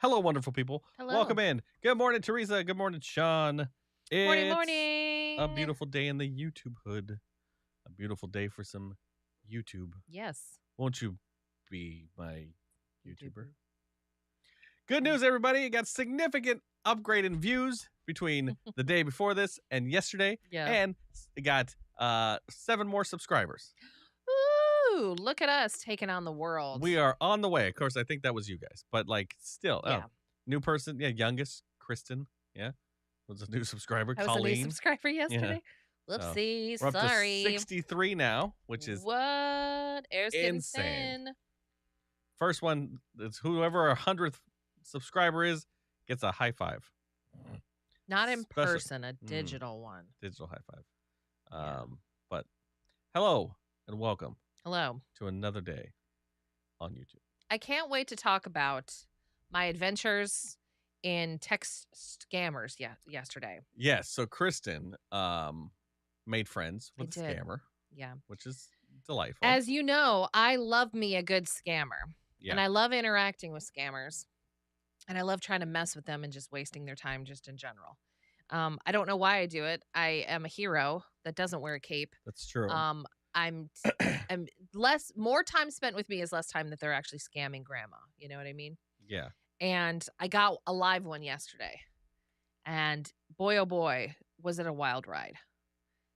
Hello, wonderful people. Hello. Welcome in. Good morning, Teresa. Good morning, Sean. Morning, It's morning. a beautiful day in the YouTube hood. A beautiful day for some YouTube. Yes. Won't you be my YouTuber? Good news, everybody. You got significant upgrade in views between the day before this and yesterday. Yeah. And it got 7 more subscribers. Ooh, look at us taking on the world. We are on the way. Of course, I think that was you guys. But like still, Yeah. new person. Yeah, youngest, Kristen. Yeah. Was a new subscriber. I was a new Colleen. subscriber yesterday. Whoopsie, We're up sorry. to 63 now, which is what? Air's getting insane. thin. First one. It's whoever our 100th subscriber is gets a high five. Not in Special- person, a digital one. Digital high five. Yeah. But hello and welcome Hello. to another day on YouTube. I can't wait to talk about my adventures in text scammers yesterday. Yes, so Kristen made friends with a I did. scammer, Yeah. which is delightful. As you know, I love me a good scammer. Yeah. And I love interacting with scammers. And I love trying to mess with them and just wasting their time just in general. I don't know why I do it. I am a hero that doesn't wear a cape. That's true. I'm more time spent with me is less time that they're actually scamming grandma. You know what I mean? Yeah. And I got a live one yesterday. And boy, oh boy, was it a wild ride.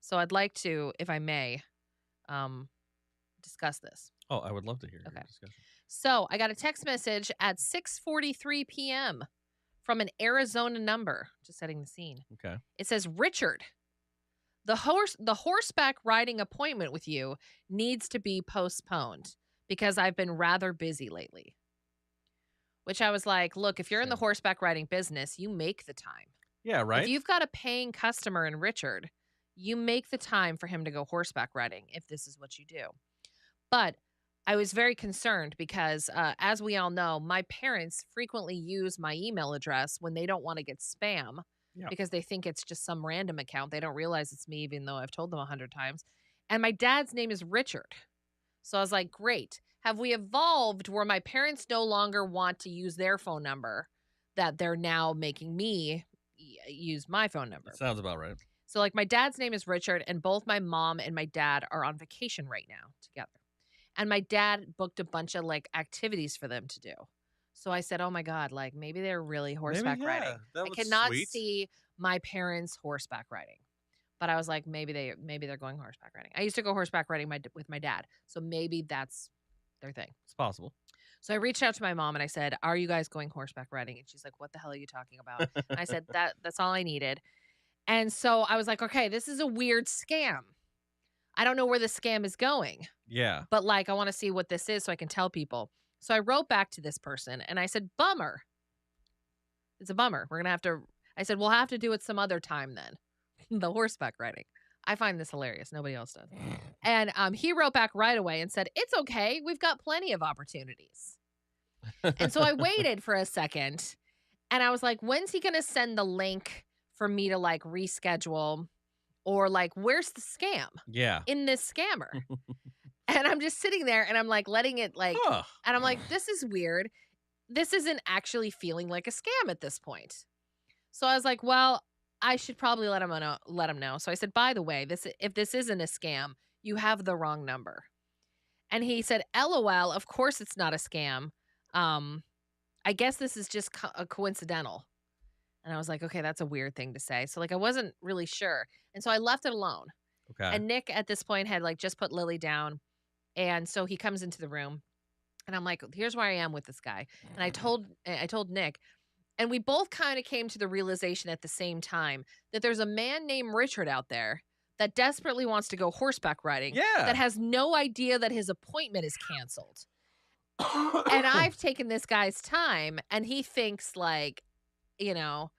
So I'd like to, if I may, discuss this. Oh, I would love to hear your Okay. discussion. So I got a text message at 6:43 p.m. from an Arizona number. Just setting the scene. Okay. It says, Richard, the horseback riding appointment with you needs to be postponed because I've been rather busy lately. Which I was like, look, if you're in the Same. horseback riding business, you make the time. Yeah, right? If you've got a paying customer in Richard, you make the time for him to go horseback riding if this is what you do. But I was very concerned because, as we all know, my parents frequently use my email address when they don't want to get spam because they think it's just some random account. They don't realize it's me, even though I've told them 100 times. And my dad's name is Richard. So I was like, great. Have we evolved where my parents no longer want to use their phone number, that they're now making me use my phone number? That sounds about right. So, like, my dad's name is Richard, and both my mom and my dad are on vacation right now together. And my dad booked a bunch of, like, activities for them to do. So I said, oh, my God, like, maybe they're really horseback riding. That I was cannot sweet. see my parents horseback riding. But I was like, maybe they're going horseback riding. I used to go horseback riding with my dad. So maybe that's their thing. It's possible. So I reached out to my mom and I said, are you guys going horseback riding? And she's like, what the hell are you talking about? And I said, that's all I needed. And so I was like, okay, this is a weird scam. I don't know where the scam is going. Yeah. But like, I want to see what this is so I can tell people. So I wrote back to this person and I said, bummer. It's a bummer. We're going to have to, I said, we'll have to do it some other time then. The horseback riding. I find this hilarious. Nobody else does. And he wrote back right away and said, it's okay. We've got plenty of opportunities. And so I waited for a second and I was like, when's he going to send the link for me to like reschedule, or like, where's the scam in this scammer? And I'm just sitting there and I'm like letting it like, and I'm like, this is weird. This isn't actually feeling like a scam at this point. So I was like, well, I should probably let him know. So I said, by the way, if this isn't a scam, you have the wrong number. And he said, LOL, of course it's not a scam. I guess this is just a coincidental. And I was like, okay, that's a weird thing to say. So like, I wasn't really sure. And so I left it alone. Okay. And Nick at this point had like just put Lily down. And so he comes into the room and I'm like, here's where I am with this guy. And I told Nick, and we both kind of came to the realization at the same time that there's a man named Richard out there that desperately wants to go horseback riding. Yeah. That has no idea that his appointment is canceled. And I've taken this guy's time and he thinks like, you know,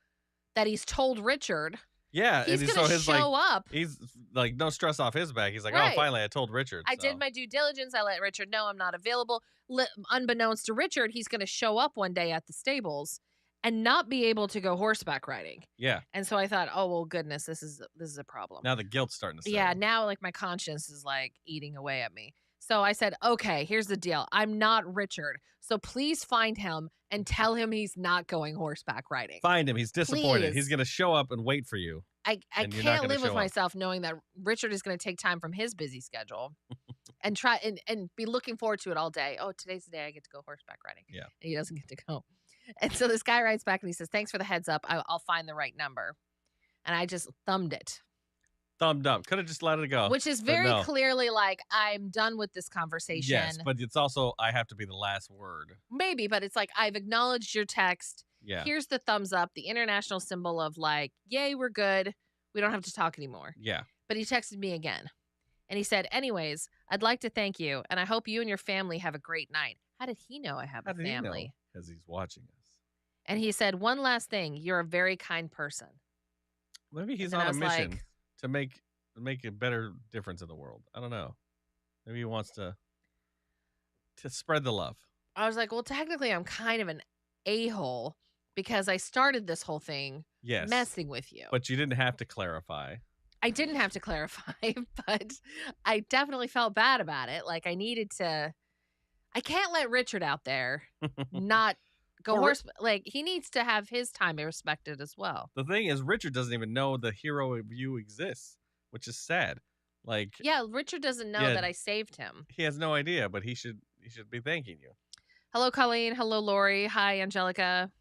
that he's told Richard. Yeah. He's and going to show up. He's like, no stress off his back. He's like, Right. oh, finally, I told Richard. I did my due diligence. I let Richard know I'm not available. Unbeknownst to Richard, he's going to show up one day at the stables and not be able to go horseback riding. Yeah. And so I thought, oh, well, goodness, this is a problem. Now the guilt's starting to set Yeah, in. now like my conscience is like eating away at me. So I said, okay, here's the deal. I'm not Richard. So please find him and tell him he's not going horseback riding. Find him. He's disappointed. Please. He's going to show up and wait for you. I and you're not can't gonna live with show up. myself knowing that Richard is going to take time from his busy schedule and try and be looking forward to it all day. Oh, today's the day I get to go horseback riding. Yeah. And he doesn't get to go. And so this guy writes back and he says, thanks for the heads up. I'll find the right number. And I just thumbed it. Thumbed up. Could have just let it go. Which is but very no. clearly like, I'm done with this conversation. Yes, but it's also, I have to be the last word. Maybe, but it's like, I've acknowledged your text. Yeah. Here's the thumbs up, the international symbol of like, yay, we're good. We don't have to talk anymore. Yeah. But he texted me again. And he said, anyways, I'd like to thank you. And I hope you and your family have a great night. How did he know I have a family? Because he's watching us. And he said, one last thing. You're a very kind person. Maybe he's And on I a was mission like- to make a better difference in the world. I don't know. Maybe he wants to spread the love. I was like, well, technically, I'm kind of an a-hole because I started this whole thing Yes. messing with you. But you didn't have to clarify. I didn't have to clarify, but I definitely felt bad about it. Like I needed to. I can't let Richard out there not go Well, horse. Like he needs to have his time respected as well. The thing is, Richard doesn't even know the hero of you exists, which is sad. Like, Yeah, Richard doesn't know Yeah. that I saved him. he has no idea, but he should be thanking you. Hello, Colleen. Hello, Lori. Hi, Angelica.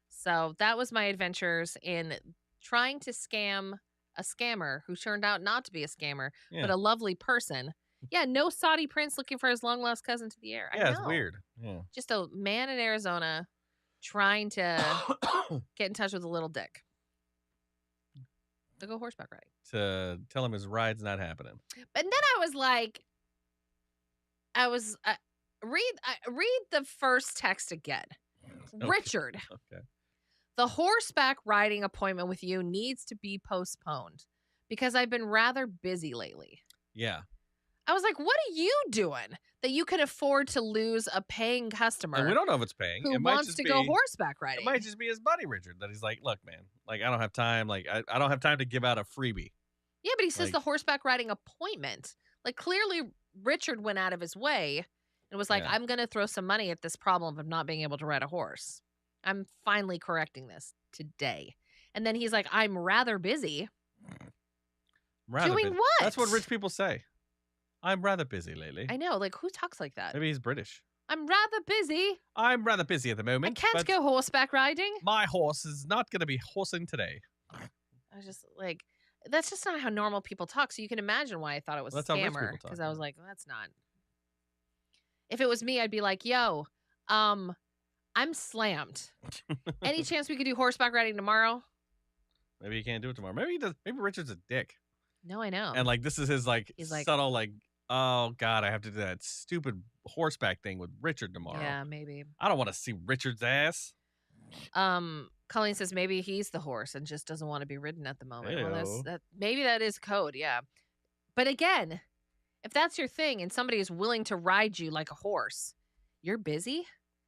So that was my adventures in trying to scam a scammer who turned out not to be a scammer, Yeah. but a lovely person. Yeah, no Saudi prince looking for his long lost cousin to the air. I Yeah, it's know. weird. Yeah. Just a man in Arizona trying to get in touch with a little dick. To go horseback riding. To tell him his ride's not happening. But then I was like, read the first text again. Okay. Richard, Okay. the horseback riding appointment with you needs to be postponed because I've been rather busy lately. Yeah. I was like, what are you doing that you can afford to lose a paying customer And we don't know if it's paying. who It might wants just to be, go horseback It riding? might just be his buddy Richard that he's like, look, man, like I don't have time. Like I don't have time to give out a freebie. Yeah, but he says like- the horseback riding appointment. Like clearly Richard went out of his way and was like, Yeah. I'm going to throw some money at this problem of not being able to ride a horse. I'm finally correcting this today. And then he's like, I'm rather busy. Rather Doing busy. what? That's what rich people say. I'm rather busy lately. I know. Like, who talks like that? Maybe he's British. I'm rather busy. I'm rather busy at the I moment. can't but go horseback riding. My horse is not going to be horsing today. I was just like, that's just not how normal people talk. So you can imagine why I thought it was That's a how rich scammer. people talk, Because I was yeah. like, well, that's not. If it was me, I'd be like, yo, I'm slammed. Any chance we could do horseback riding tomorrow? Maybe he can't do it tomorrow. Maybe he does. Maybe Richard's a dick. No, I know. And like this is his like He's like- subtle like, oh God, I have to do that stupid horseback thing with Richard tomorrow. Yeah, maybe. I don't want to see Richard's ass. Colleen says maybe he's the horse and just doesn't want to be ridden at the moment. Well, Ew. maybe that is code, yeah. But again, if that's your thing and somebody is willing to ride you like a horse, you're busy.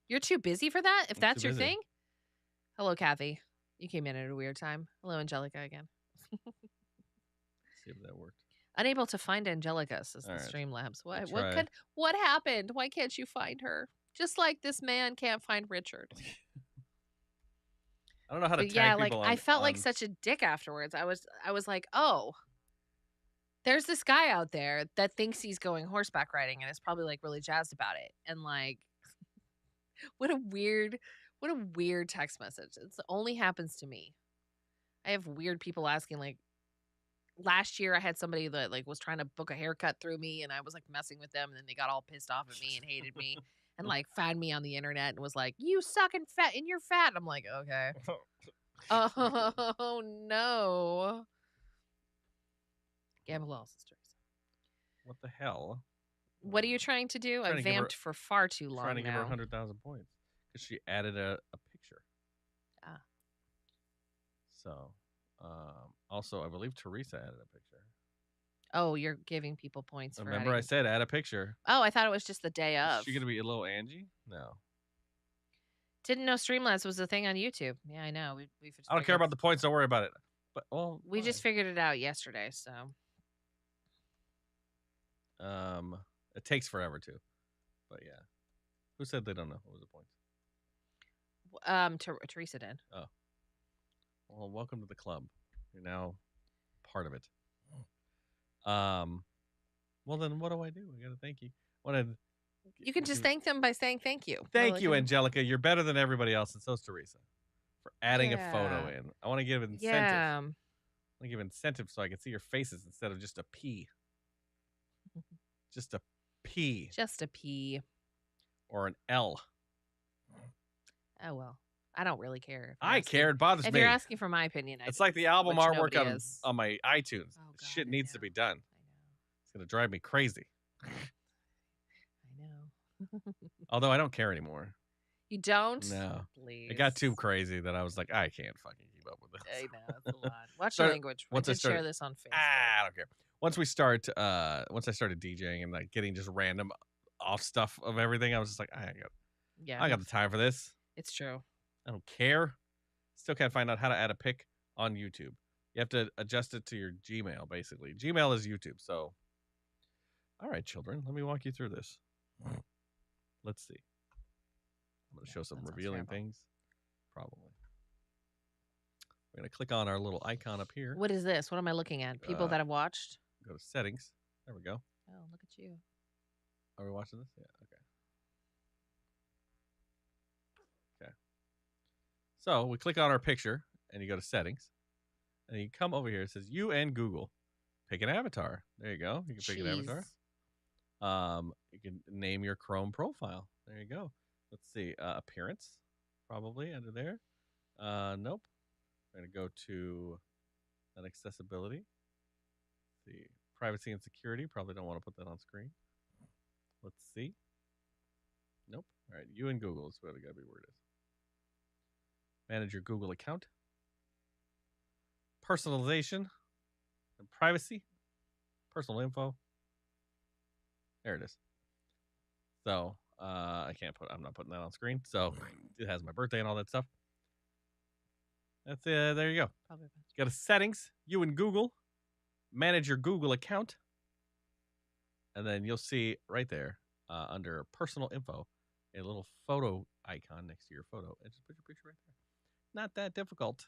You're too busy for that. If I'm that's too your busy. thing. Hello, Kathy. You came in at a weird time. Hello, Angelica again. See if that worked. Unable to find Angelica, says the All right. Streamlabs. I'll What try. what happened? Why can't you find her? Just like this man can't find Richard. I don't know how to But tag yeah, like people I on- felt like on- such a dick afterwards. I was like, oh, there's this guy out there that thinks he's going horseback riding and is probably like really jazzed about it. And like, what a weird text message. It only happens to me. I have weird people asking like. Last year, I had somebody that like was trying to book a haircut through me, and I was like messing with them, and then they got all pissed off at me and hated me, and like found me on the internet and was like, "You suck and fat, and you're fat." I'm like, okay. Oh no. Gamble sisters. What the hell? What are you trying to do? Trying I to give her- vamped for far too long Trying to give her now. 100,000 points because she added a picture. Ah. So, also, I believe Teresa added a picture. Oh, you're giving people points for Remember, I adding- said add a picture. Oh, I thought it was just the day Is of. she gonna be a little Angie? No, Didn't know Streamlabs was a thing on YouTube. Yeah, I know. We I don't care about the points. Don't worry about it. But We just fine. figured it out yesterday, so. It takes forever to. But yeah. Who said they don't know? What was the point? Teresa did. Oh. Well, welcome to the club. You're now part of it. Well, then what do? I got to thank you. You can just thank them by saying thank you. Thank you, Angelica. You're better than everybody else, and so's Teresa, for adding a photo in. I want to give incentive. Yeah. I want to give incentive so I can see your faces instead of just a P. Just a P. Just a P. Or an L. Oh, well. I don't really care. I care. It bothers me. If you're asking for my opinion, it's like the album artwork on my iTunes. Oh, God, shit needs to be done. I know. It's going to drive me crazy. I know. Although I don't care anymore. You don't? No. Please. It got too crazy that I was like, I can't fucking keep up with this. I know. It's a lot. Watch your language. Once I did share this on Facebook. I don't care. Once I started DJing and like getting just random off stuff of everything, I was just like, I got the time for this. It's true. I don't care. Still can't find out how to add a pic on YouTube. You have to adjust it to your Gmail, basically. Gmail is YouTube, so. All right, children, let me walk you through this. Let's see. I'm going to show some revealing things. Probably. We're going to click on our little icon up here. What is this? What am I looking at? People that have watched? Go to settings. There we go. Oh, look at you. Are we watching this? Yeah, okay. So we click on our picture, and you go to settings, and you come over here. It says you and Google. Pick an avatar. There you go. You can pick an avatar. You can name your Chrome profile. There you go. Let's see. Appearance, probably under there. Nope. We're gonna go to an accessibility. Let's see, privacy and security. Probably don't want to put that on screen. Let's see. Nope. All right. You and Google is what it gotta be where it is. Manage your Google account. Personalization and privacy. Personal info. There it is. So I'm not putting that on screen. So it has my birthday and all that stuff. That's there you go. Probably. Go to settings, you and Google. Manage your Google account. And then you'll see right there under personal info, a little photo icon next to your photo. And just put your picture right there. Not that difficult.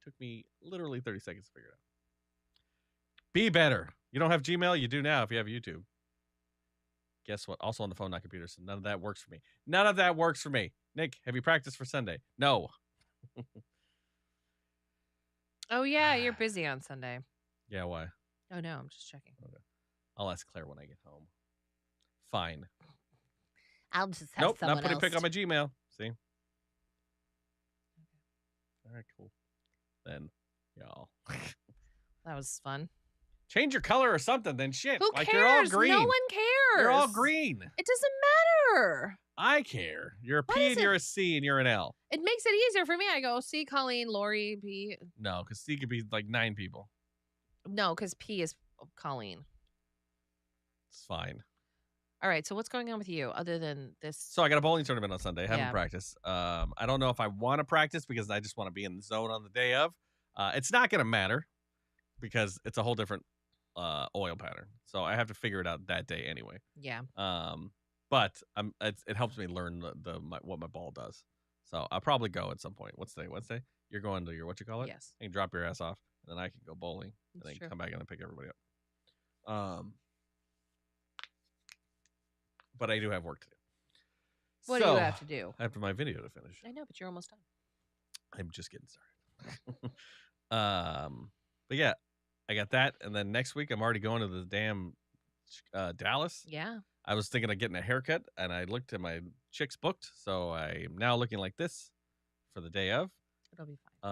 Took me literally 30 seconds to figure it out. Be better. You don't have Gmail? You do now if you have YouTube. Guess what? Also on the phone, not computer. So none of that works for me. None of that works for me. Nick, have you practiced for Sunday? No. Oh, yeah. You're busy on Sunday. Yeah, why? Oh, no. I'm just checking. Okay. I'll ask Claire when I get home. Fine. I'll just have someone not putting pic on my Gmail. See? All right, cool. Then, y'all. That was fun. Change your color or something, then shit. Who like cares? you're all green. No one cares. You're all green. It doesn't matter. I care. You're a P and you're a C and you're an L. It makes it easier for me. I go C, Colleen, Lori, P. No, because C could be like 9 people. No, because P is Colleen. It's fine. All right. So what's going on with you other than this? So I got a bowling tournament on Sunday. I haven't practiced. I don't know if I want to practice because I just want to be in the zone on the day of. It's not going to matter because it's a whole different oil pattern. So I have to figure it out that day anyway. Yeah. But it helps me learn what my ball does. So I'll probably go at some point. What's today? Wednesday? You're going to your Yes. You can drop your ass off, and then I can go bowling, and That's then true. come back and then pick everybody up. But I do have work to do. What do you have to do? I have my video to finish. I know, but you're almost done. I'm just getting started. But yeah, I got that, and then next week I'm already going to the damn Dallas. Yeah. I was thinking of getting a haircut, and I looked at my chicks booked, so I'm now looking like this for the day of. It'll be fine.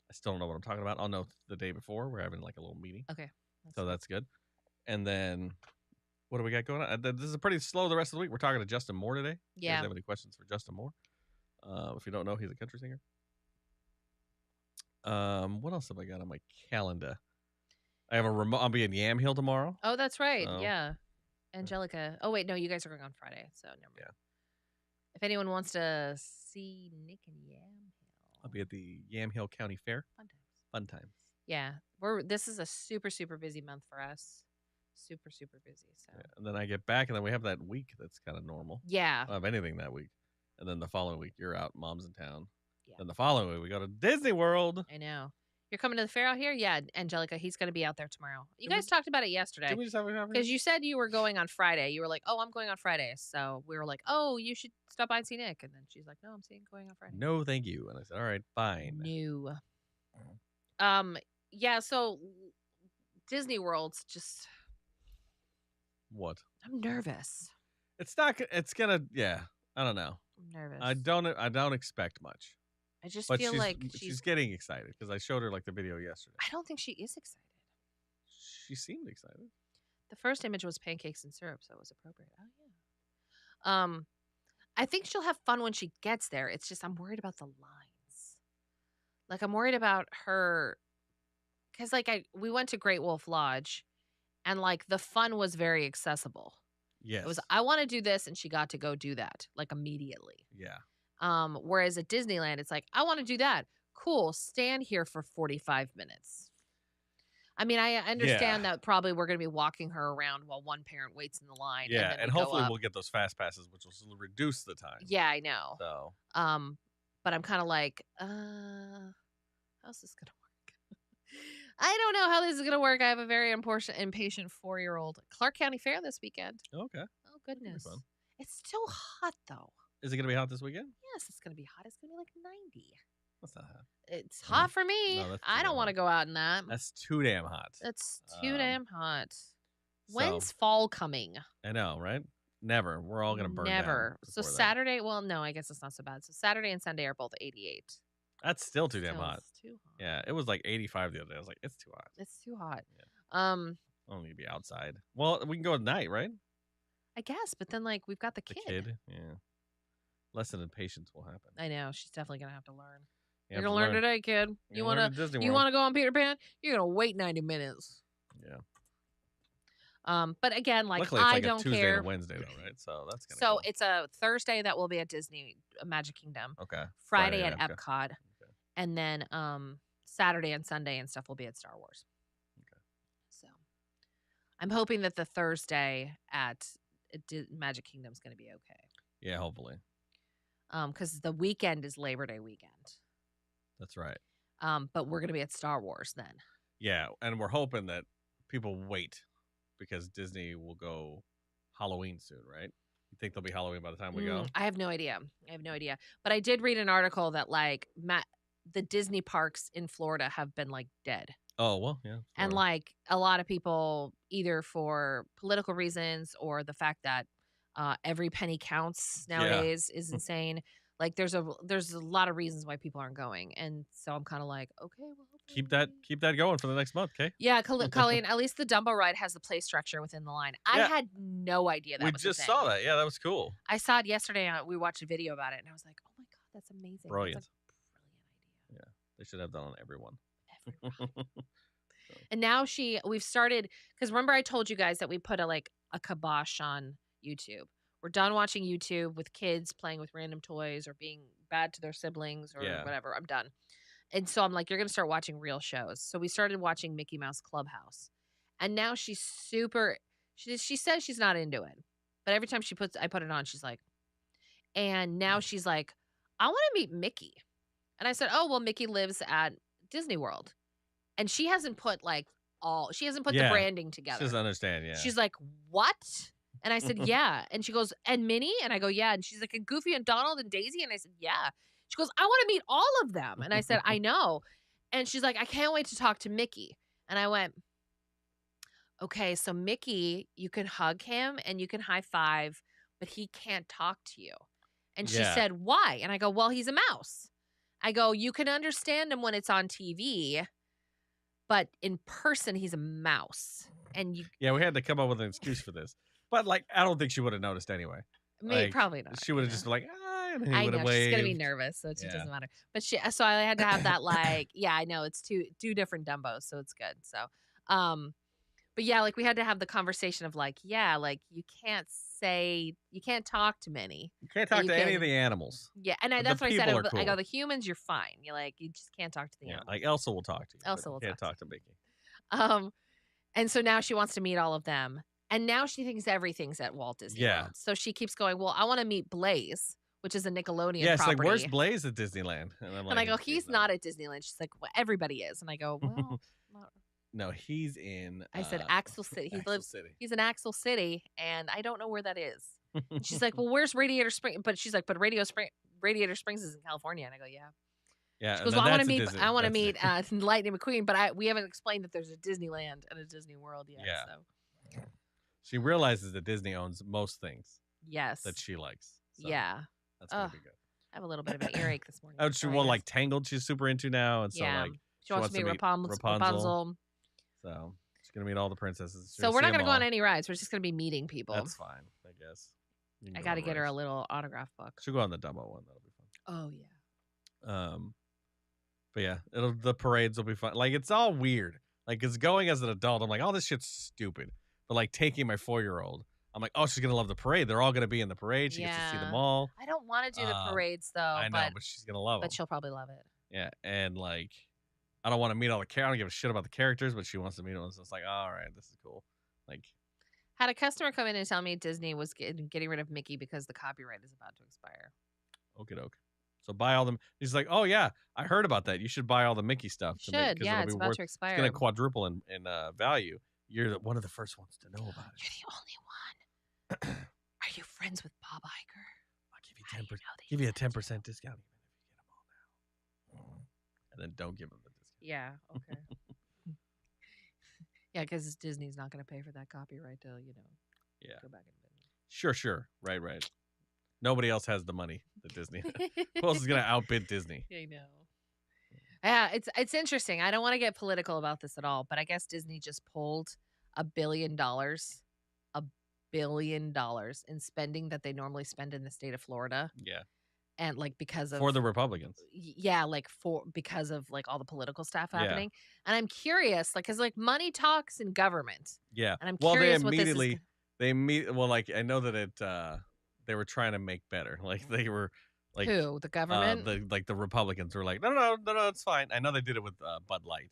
I still don't know what I'm talking about. I'll know the day before. We're having like a little meeting. Okay. That's good. And then what do we got going on? This is pretty slow the rest of the week. We're talking to Justin Moore today. Yeah. You guys have any questions for Justin Moore? If you don't know, he's a country singer. What else have I got on my calendar? I have a remote. I'll be in Yamhill tomorrow. Oh, that's right. So- Yeah. Angelica. Oh, wait. No, you guys are going on Friday. So never mind. Yeah. If anyone wants to see Nick and Yamhill. I'll be at the Yamhill County Fair. Fun times. Fun times. Yeah. This is a super, super busy month for us. super, super busy. So Yeah. And then I get back, and then we have that week that's kind of normal. yeah. I don't have anything that week. And then the following week, you're out, mom's in town. Yeah. Then the following week, we go to Disney World. I know. You're coming to the fair out here? Yeah, Angelica, he's going to be out there tomorrow. You Did we- guys talked about it yesterday. Did we just have a Because you said you were going on Friday. You were like, oh, I'm going on Friday. So we were like, oh, you should stop by and see Nick. And then she's like, no, I'm going on Friday. No, thank you. And I said, all right, fine. No. Yeah, so Disney World's just... What? I'm nervous. It's not. It's gonna. Yeah. I don't know. I'm nervous. I don't expect much. I just But feel like she's getting excited because I showed her like the video yesterday. I don't think she is excited. She seemed excited. The first image was pancakes and syrup, so it was appropriate. Oh yeah. I think she'll have fun when she gets there. It's just I'm worried about the lines. Like I'm worried about her because like we went to Great Wolf Lodge and like the fun was very accessible. Yes. It was I want to do this and she got to go do that like immediately. Yeah. Whereas at Disneyland it's like I want to do that. Cool, stand here for 45 minutes. I mean, I understand that probably we're going to be walking her around while one parent waits in the line. Yeah, and and hopefully we'll get those fast passes, which will reduce the time. Yeah, I know. So, but I'm kind of like, how's this going to work? I don't know how this is going to work. I have a very impatient 4-year-old. Clark County Fair this weekend. Okay. Oh, goodness. Fun. It's still hot, though. Is it going to be hot this weekend? Yes, it's going to be hot. It's going to be like 90. That's not hot. It's hot for me. No, that's too I don't damn want to hot. go out in that. That's too damn hot. That's too damn hot. So, When's fall coming? I know, right? Never. We're all going to burn Never. down So before that. Saturday, well, no, I guess it's not so bad. So Saturday and Sunday are both 88. That's still too damn Still, hot. It's too hot. Yeah, it was like 85 the other day. I was like, it's too hot. It's too hot. Yeah. I don't need to be outside. Well, we can go at night, right? I guess, but then like we've got the The kid. kid. Yeah. Lesson in patience will happen. I know she's definitely gonna have to learn. You You're have gonna to learn today, kid. You're You gonna learn wanna at Disney you World. wanna go on Peter Pan? You're gonna wait 90 minutes. Yeah. But again, like Luckily, it's I like don't a Tuesday care. and a Wednesday, though, right? So that's kind of So cool. it's a Thursday that will be at Disney Magic Kingdom. Okay. Friday Friday, at okay. Epcot, Okay. and then Saturday and Sunday and stuff will be at Star Wars. Okay. So I'm hoping that the Thursday at Magic Kingdom is going to be okay. Yeah, hopefully. Because the weekend is Labor Day weekend. That's right. But we're going to be at Star Wars then. Yeah, and we're hoping that people wait because Disney will go Halloween soon, right? You think there'll be Halloween by the time we go? I have no idea. But I did read an article that like the Disney parks in Florida have been like dead. Oh, well, yeah. And Florida. like a lot of people, either for political reasons or the fact that every penny counts nowadays is insane. Like there's a lot of reasons why people aren't going, and so I'm kind of like, okay, well, keep that going for the next month, okay? yeah, Colleen. At least the Dumbo ride has the play structure within the line. I Yeah. had no idea that We was a just thing. saw that. Yeah, that was cool. I saw it yesterday. We watched a video about it, and I was like, oh my god, that's amazing. Brilliant. That's a brilliant idea. They should have that on everyone. And now we've started, because remember I told you guys that we put a kibosh on YouTube. We're done watching YouTube with kids playing with random toys or being bad to their siblings or Yeah. whatever. I'm done. And so I'm like, you're going to start watching real shows. So we started watching Mickey Mouse Clubhouse. And now she's she says she's not into it. But every time I put it on, she's like, and now she's like, I want to meet Mickey. And I said, oh, well, Mickey lives at Disney World. And she hasn't put the Yeah. branding She together. doesn't understand, yeah. She's like, what? And I said, yeah. And she goes, and Minnie? And I go, yeah. And she's like, and Goofy and Donald and Daisy? And I said, yeah. She goes, I want to meet all of them. And I said, I know. And she's like, I can't wait to talk to Mickey. And I went, okay, so Mickey, you can hug him and you can high five, but he can't talk to you. And she Yeah. said, why? And I go, well, he's a mouse. I go, you can understand him when it's on TV, but in person, he's a mouse. And you Yeah, we had to come up with an excuse for this. But like, I don't think she would have noticed anyway. Like, probably not. She would have you know. just been like, ah, and he I would know have she's gonna be waved. nervous, so it Yeah. doesn't matter. But so I had to have that like, yeah, I know it's two different Dumbos, so it's good. So, but yeah, like we had to have the conversation of like, yeah, like you can't talk to Minnie. You can't talk you to any can- of the animals. Yeah, and But the that's what I said. people are I go, cool. the humans, you're fine. You just can't talk to the Yeah, animals. like Elsa will talk to you. but Elsa you will can't talk talk to Mickey. And so now she wants to meet all of them. And now she thinks everything's at Walt Disney Yeah. World. So she keeps going, well, I want to meet Blaze, which is a Nickelodeon Yeah, it's property. like, where's Blaze at Disneyland? And I'm And I go, he's not at Disneyland. She's like, well, everybody is. And I go, well, no, he's in. I said Axel City. He's in Axel City, and I don't know where that is. And she's like, well, where's Radiator Springs? But she's like, but Radiator Springs is in California. And I go, yeah. Yeah. She goes, well, I want to meet Lightning McQueen, but we haven't explained that there's a Disneyland and a Disney World yet. Yeah. So. She realizes that Disney owns most things. Yes. That she likes. So yeah. That's gonna be good. I have a little bit of an earache this morning. Oh, she like Tangled. She's super into now, and so like she wants to meet Rapunzel. So she's gonna meet all the princesses. So we're not gonna go on any rides. We're just gonna be meeting people. That's fine, I guess. I got to get her a little autograph book. She'll go on the Dumbo one. That'll be fun. Oh yeah. But yeah, the parades will be fun. Like it's all weird. Like it's going as an adult. I'm like, oh, this shit's stupid. But like taking my 4-year-old, I'm like, oh, she's gonna love the parade. They're all gonna be in the parade. She gets to see them all. I don't want to do the parades though. I know, but she's gonna love them. But she'll probably love it. Yeah, and like, I don't want to meet all the characters. I don't give a shit about the characters, but she wants to meet them. So it's like, all right, this is cool. Like, had a customer come in and tell me Disney was getting rid of Mickey because the copyright is about to expire. Okie doke. So buy all them. He's like, oh yeah, I heard about that. You should buy all the Mickey stuff. Yeah, it's about to expire. It's gonna quadruple in value. You're one of the first ones to know about it. You're the only one. Are you friends with Bob Iger? I'll give you 10%. Give you a 10% discount even if you get them all now. And then don't give them the discount. Yeah. Okay. Yeah, because Disney's not going to pay for that copyright to, yeah, go back in business. Sure. Right. Nobody else has the money that Disney has. Who else is going to outbid Disney? I know. Yeah, it's interesting. I don't want to get political about this at all, but I guess Disney just pulled $1 billion in spending that they normally spend in the state of Florida. Yeah. And like because of for the Republicans. Yeah, like because of like all the political stuff happening. Yeah. And I'm curious, like, because like money talks in government. Yeah. And I'm curious what this is. I know that they were trying to make better. Like they were like who? The government? The Republicans were like, no, it's fine. I know they did it with Bud Light.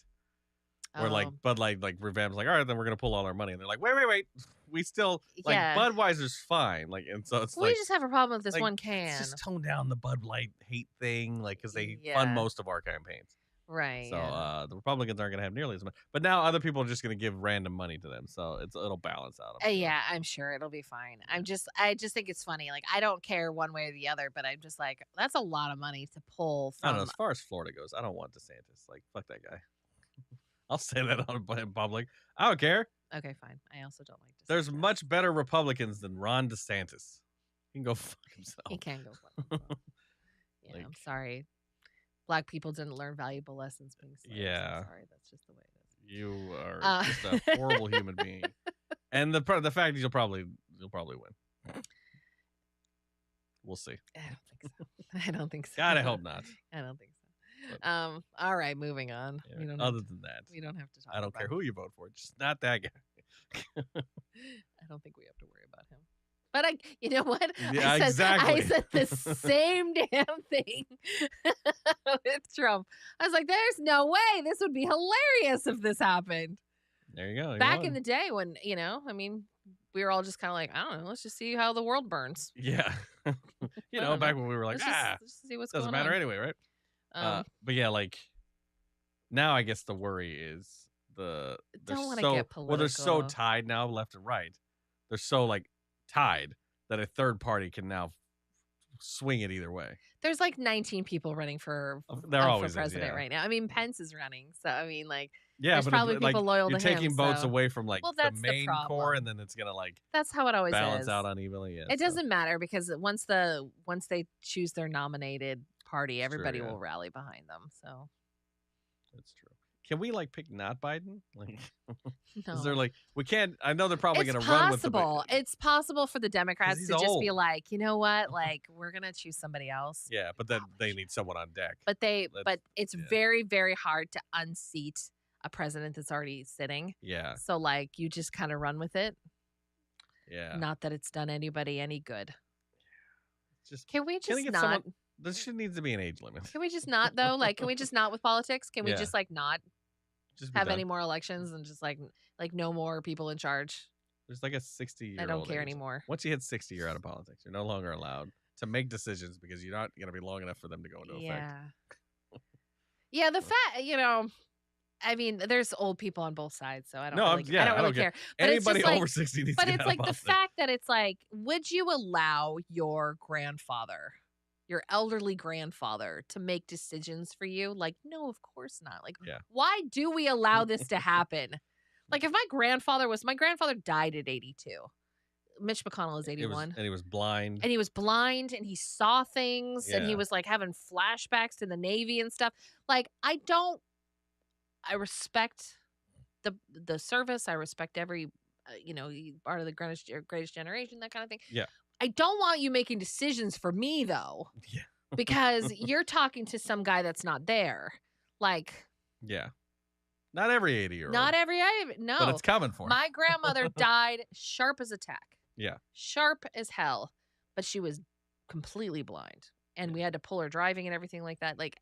Where like Bud Light like revamps like, all right, then we're gonna pull all our money. And they're like, wait. We still like Budweiser's fine. Like, and so it's we just have a problem with this one can. Just tone down the Bud Light hate thing, like because they fund most of our campaigns. Right. So the Republicans aren't gonna have nearly as much. But now other people are just gonna give random money to them. So it'll balance out. Yeah, I'm sure it'll be fine. I just think it's funny. Like I don't care one way or the other, but I'm just like, that's a lot of money to pull from. I don't know, as far as Florida goes, I don't want DeSantis. Like, fuck that guy. I'll say that in public. I don't care. Okay, fine. I also don't like DeSantis. There's much better Republicans than Ron DeSantis. He can go fuck himself. He can go fuck himself. Yeah, I'm sorry. Black people didn't learn valuable lessons being slaves. Yeah. I'm sorry. That's just the way it is. You are just a horrible human being. And the fact is you'll probably win. We'll see. I don't think so. God, I hope not. I don't think so. All right, moving on. Yeah, other than that, we don't have to talk. I don't care who you vote for, just not that guy. I don't think we have to worry about him. But you know what? Yeah, exactly. I said the same damn thing with Trump. I was like, "There's no way this would be hilarious if this happened." There you go. Back in the day when we were all just kind of like, I don't know, let's just see how the world burns. Yeah, back when we were like, let's see what's doesn't going matter on. anyway, right? But yeah, like now I guess the worry is they're so tied now left and right. They're so like tied that a third party can now swing it either way. There's like 19 people running for president right now. I mean, Pence is running, so I mean, like, there's probably people loyal to him. You're taking votes away from like the main core, and then it's gonna like that's how it always balance out unevenly. Yeah, it doesn't matter because once they choose their nominated party, everybody will rally behind them. So that's true. Can we like pick not Biden? Like, no. Is there like we can't? I know they're probably going to run with the. It's possible for the Democrats to just be like, you know what, like we're going to choose somebody else. Yeah, but then they need someone on deck. But it's very, very hard to unseat a president that's already sitting. Yeah. So like you just kind of run with it. Yeah. Not that it's done anybody any good. Just can we just not? Someone, this shit needs to be an age limit. Can we just not though? Like, can we just not with politics? Can we just like not just have any more elections and just like Like no more people in charge. There's like a 60-year-old. I don't care age. anymore. Once you hit 60, you're out of politics. You're no longer allowed to make decisions because you're not going to be long enough for them to go into effect. Yeah, the fact, I mean, there's old people on both sides, so I don't really care. But Anybody it's just over 60 needs but to get it's out like of the politics. fact that it's like, would you allow your grandfather, your elderly grandfather, to make decisions for you? Like, no, of course not. Like, why do we allow this to happen? Like, if my grandfather died at 82. Mitch McConnell is 81. And he was blind. And he saw things and he was like having flashbacks to the Navy and stuff. Like, I respect the service. I respect every, part of the greatest generation, that kind of thing. Yeah. I don't want you making decisions for me though. Yeah. Because you're talking to some guy that's not there. Like. Yeah. Not every 80-year-old. No. But it's coming for my grandmother died sharp as a tack. Yeah. Sharp as hell. But she was completely blind. And we had to pull her driving and everything like that. Like,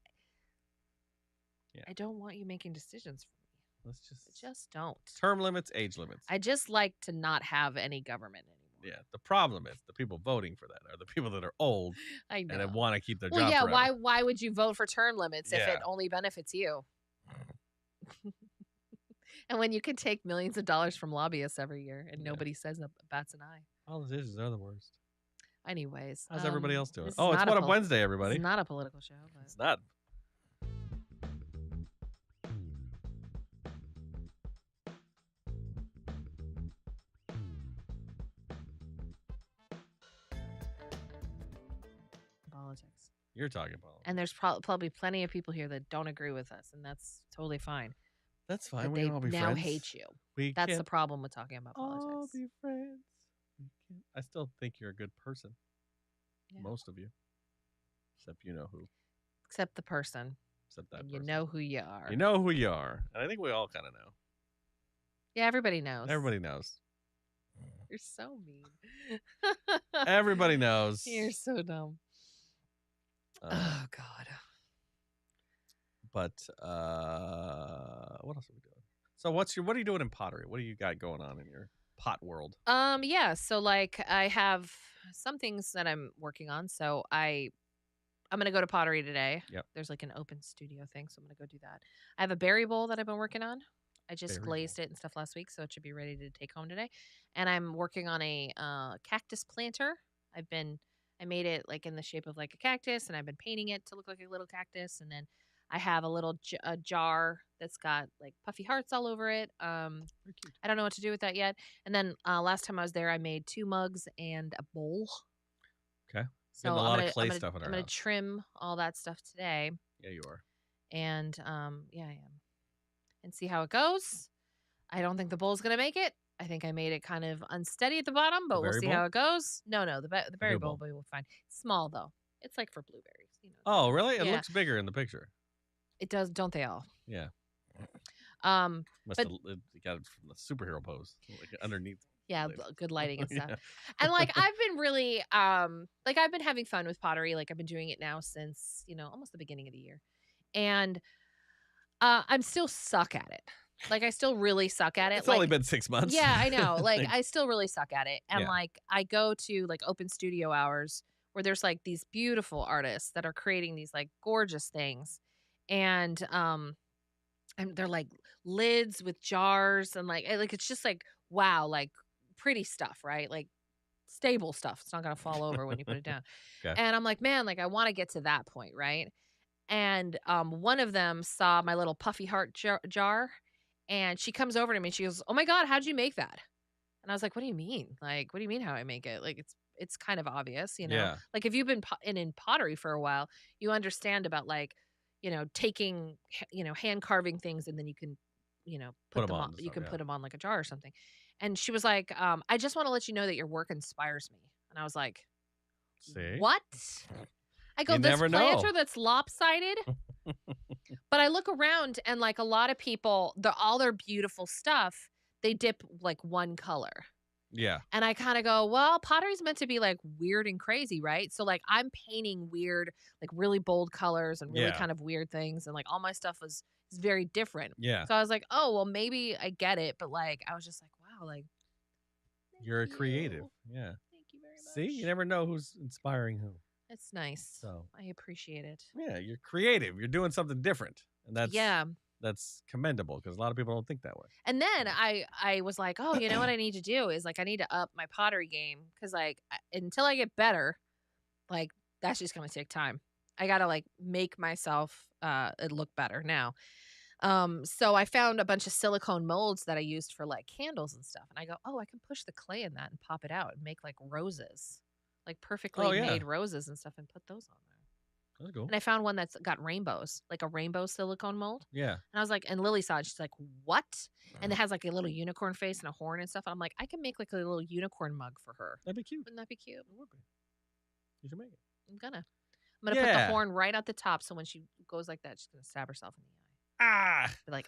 I don't want you making decisions for me. I just don't. Term limits, age limits. I just like to not have any government anymore. Yeah. The problem is the people voting for that are the people that are old. I know. And that want to keep their job forever. Why would you vote for term limits if it only benefits you? And when you can take millions of dollars from lobbyists every year and nobody bats an eye. Politicians are the worst. Anyways. How's everybody else doing? It's What Up Wednesday, everybody. It's not a political show. But... It's not. Politics. You're talking politics. And there's probably plenty of people here that don't agree with us, and that's totally fine. That's fine. But we can all be now friends. hate you. That's the problem with talking about politics. All be friends. I still think you're a good person. Yeah. Most of you. Except you know who. Except the person. Except that person. You know who you are. You know who you are. And I think we all kind of know. Yeah, everybody knows. Everybody knows. You're so mean. Everybody knows. You're so dumb. Oh, God. But what else are we doing? So what are you doing in pottery? What do you got going on in your pot world? Yeah, so like I have some things that I'm working on. So I'm gonna go to pottery today. Yep. There's like an open studio thing, so I'm gonna go do that. I have a berry bowl that I've been working on. I just glazed it and stuff last week, so it should be ready to take home today. And I'm working on a cactus planter. I made it like in the shape of like a cactus, and I've been painting it to look like a little cactus. And then I have a little jar that's got like puffy hearts all over it. I don't know what to do with that yet. And then last time I was there, I made 2 mugs and a bowl. Okay. So a lot of clay stuff in our I'm going to trim all that stuff today. Yeah, you are. And yeah, I am. And see how it goes. I don't think the bowl's going to make it. I think I made it kind of unsteady at the bottom, but we'll see how it goes. No, the berry bowl will be fine. It's small though. It's like for blueberries. Oh, really? It looks bigger in the picture. It does, don't they all? Yeah. Must have got it from the superhero pose, like underneath. Yeah, good lighting and stuff. Yeah. And like I've been really I've been having fun with pottery. Like I've been doing it now since, almost the beginning of the year. And I'm still suck at it. Like I still really suck at it. It's only been 6 months. Yeah, I know. Like I still really suck at it. And like I go to like open studio hours where there's like these beautiful artists that are creating these like gorgeous things. And they're like lids with jars and like it's just like wow, like pretty stuff, right? Like stable stuff. It's not gonna fall over when you put it down. Okay. And I'm like, man, like I want to get to that point, right? And one of them saw my little puffy heart jar, and she comes over to me and she goes, "Oh my God, how'd you make that?" And I was like, "What do you mean? Like, what do you mean how I make it? Like it's kind of obvious, Yeah. Like if you've been in pottery for a while, you understand about like, taking, hand carving things and then you can, put them on. You can put them on like a jar or something." And she was like, "I just want to let you know that your work inspires me." And I was like, "See? What?" I go, "This planter that's lopsided." But I look around and like a lot of people, all their beautiful stuff, they dip like one color. Yeah. And I kind of go, well, pottery's meant to be like weird and crazy, right? So like I'm painting weird, like really bold colors and really kind of weird things. And like all my stuff is is very different. Yeah. So I was like, oh, well, maybe I get it. But like, I was just like, wow, like, You're a thank creative. you. Yeah. Thank you very much. See, you never know who's inspiring who. It's nice. So I appreciate it. yeah, you're creative. You're doing something different, and that's commendable because a lot of people don't think that way. And then I was like, oh, you know what I need to do is like I need to up my pottery game because like until I get better, like that's just gonna take time. I gotta like make myself it look better now. So I found a bunch of silicone molds that I used for like candles and stuff, and I go, oh, I can push the clay in that and pop it out and make like roses, like perfectly made roses and stuff, and put those on there. That's cool. And I found one that's got rainbows, like a rainbow silicone mold. Yeah. And I was like, and Lily saw it. She's like, what? And it has like a little unicorn face and a horn and stuff. And I'm like, I can make like a little unicorn mug for her. That'd be cute. Wouldn't that be cute? It would be. You should make it. I'm gonna put the horn right at the top. So when she goes like that, she's going to stab herself in the eye. Be like,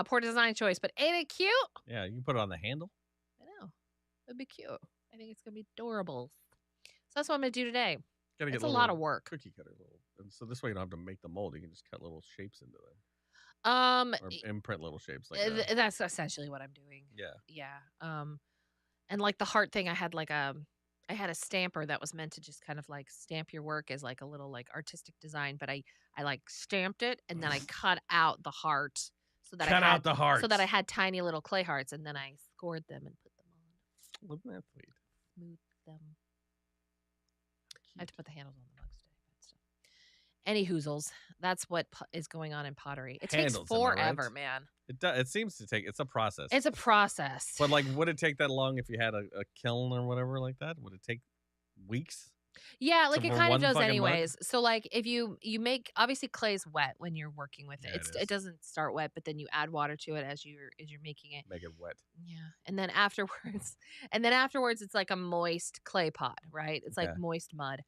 poor design choice, but ain't it cute? Yeah, you can put it on the handle. I know. It'd be cute. I think it's going to be adorable. So that's what I'm going to do today. It's a lot of work. Cookie cutter and so this way you don't have to make the mold. You can just cut little shapes into them. Or imprint little shapes like that. That's essentially what I'm doing. Yeah. And like the heart thing, I had a stamper that was meant to just kind of like stamp your work as like a little like artistic design, but I like stamped it and then I cut out the heart so that I had tiny little clay hearts, and then I scored them and put them on. Wasn't that sweet? Smooth them. I have to put the handles on the mugs today. Any hoozles, that's what is going on in pottery. It takes forever, man. It seems to take. It's a process. It's a process. But like, would it take that long if you had a kiln or whatever like that? Would it take weeks? Yeah, like it kind of does anyways. Mug? So like if you make, obviously clay's wet when you're working with it. Yeah, it doesn't start wet, but then you add water to it as you're making it. Make it wet. Yeah. And then afterwards it's like a moist clay pot, right? It's like moist mud.